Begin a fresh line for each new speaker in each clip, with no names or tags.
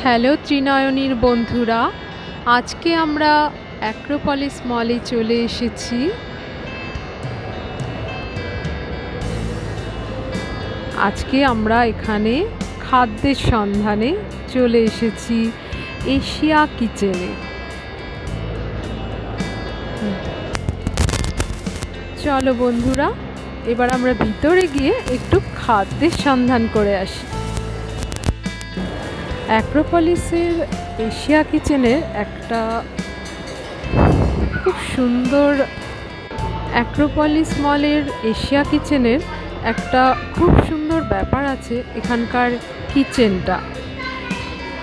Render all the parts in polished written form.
Hello ত্রিনয়নীর বন্ধুরা, আজকে আমরা অ্যাক্রোপলিস মলে চলে এসেছি। আজকে আমরা এখানে খাদ্যের সন্ধানে চলে এসেছি এশিয়া কিচেনে। চলো বন্ধুরা, এবার আমরা ভিতরে গিয়ে একটু খাদ্যের সন্ধান করে আসি। অ্যাক্রোপলিসের এশিয়া কিচেনের একটা খুব সুন্দর অ্যাক্রোপলিস মলের এশিয়া কিচেনের একটা খুব সুন্দর ব্যাপার আছে এখানকার কিচেনটা।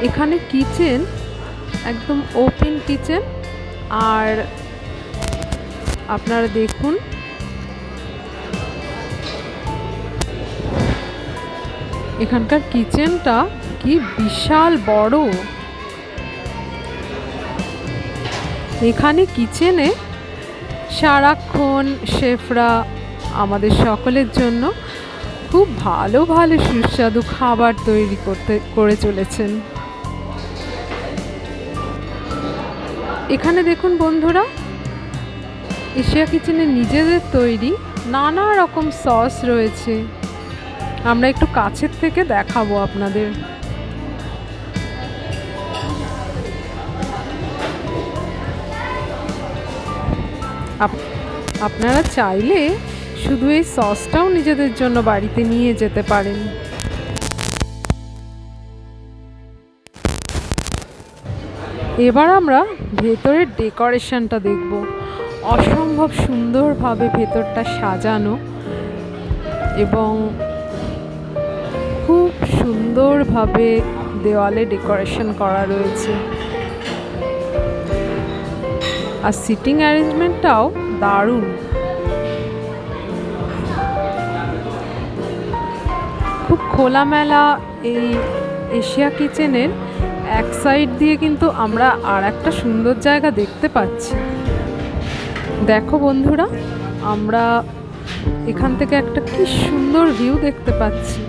এখানে কিচেন একদম ওপেন কিচেন, আর আপনারা দেখুন এখানকার কিচেনটা কি বিশাল বড়। এখানে কিচেনে সারাক্ষণ শেফরা আমাদের সকলের জন্য খুব ভালো ভালো সুস্বাদু খাবার তৈরি করে চলেছেন। এখানে দেখুন বন্ধুরা, এশিয়া কিচেনের নিজেদের তৈরি নানা রকম সস রয়েছে। আমরা একটু কাছের থেকে দেখাবো আপনাদের। আপনারা চাইলে শুধু এই সসটাও নিজেদের জন্য বাড়িতে নিয়ে যেতে পারেন। এবার আমরা ভেতরের ডেকোরেশনটা দেখব। অসম্ভব সুন্দরভাবে ভেতরটা সাজানো এবং খুব সুন্দরভাবে দেওয়ালে ডেকোরেশন করা রয়েছে, আর সিটিং অ্যারেঞ্জমেন্টটাও দারুণ। খুব খোলামেলা এই এশিয়া কিচেনের এক সাইড দিয়ে কিন্তু আমরা আর একটা সুন্দর জায়গা দেখতে পাচ্ছি। দেখো বন্ধুরা, আমরা এখান থেকে একটা কি সুন্দর ভিউ দেখতে পাচ্ছি,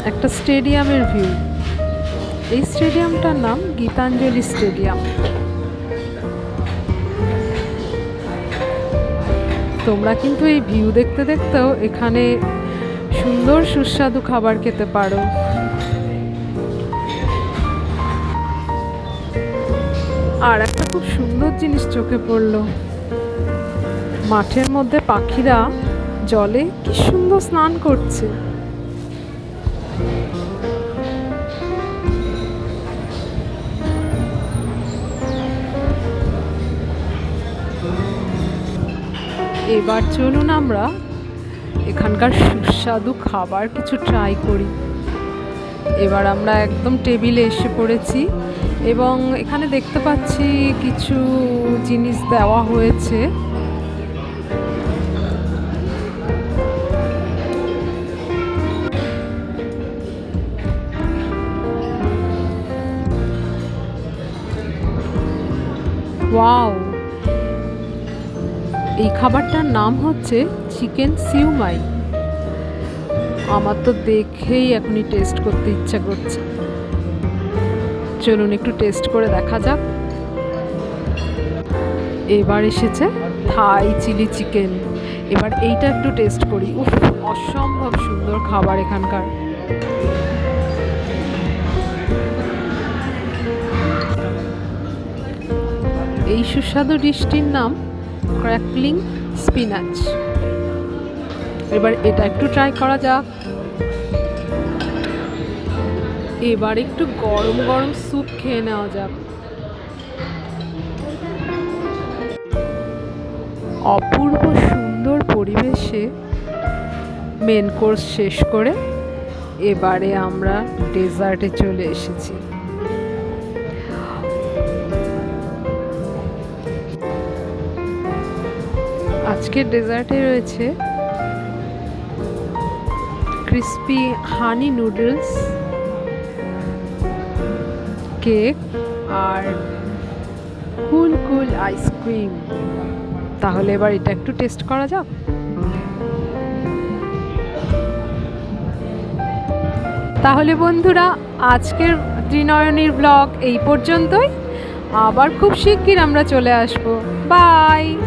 একটা স্টেডিয়ামের ভিউ। এই স্টেডিয়ামটার নাম গীতাঞ্জলি স্টেডিয়াম। তোমরা কিন্তু এই ভিউ দেখতে দেখতেও এখানে সুন্দর সুস্বাদু খাবার খেতে পারো। আর একটা খুব সুন্দর জিনিস চোখে পড়লো, মাঠের মধ্যে পাখিরা জলে কি সুন্দর স্নান করছে। এবার চলুন আমরা এখানকার সুস্বাদু খাবার কিছু ট্রাই করি। এবার আমরা একদম টেবিলে এসে পড়েছি এবং এখানে দেখতে পাচ্ছি কিছু জিনিস দেওয়া হয়েছে। ওয়াও, এই খাবারটার নাম হচ্ছে চিকেন সিউমাই। আমার তো দেখেই এখনই টেস্ট করতে ইচ্ছা করছে। চলুন একটু টেস্ট করে দেখা যাক। এবার এসেছে থাই চিলি চিকেন। এবার এইটা একটু টেস্ট করি। উফ, অসম্ভব সুন্দর খাবার এখানকার। এই সুস্বাদু ডিশটির নাম ক্র্যাকলিং স্পিনাচ। এবার এটা একটু ট্রাই করা যাক। এবার একটু গরম গরম স্যুপ খেয়ে নেওয়া যাক। অপূর্ব সুন্দর পরিবেশে মেন কোর্স শেষ করে এবারে আমরা ডেজার্টে চলে এসেছি। আজকের ডেজার্টে রয়েছে ক্রিস্পি হানি নুডলস, কেক আর কুল কুল আইসক্রিম। তাহলে এবার এটা একটু টেস্ট করা যাক। তাহলে বন্ধুরা, আজকের ত্রিনয়নীর ব্লগ এই পর্যন্তই। আবার খুব শিগগির আমরা চলে আসব। বাই।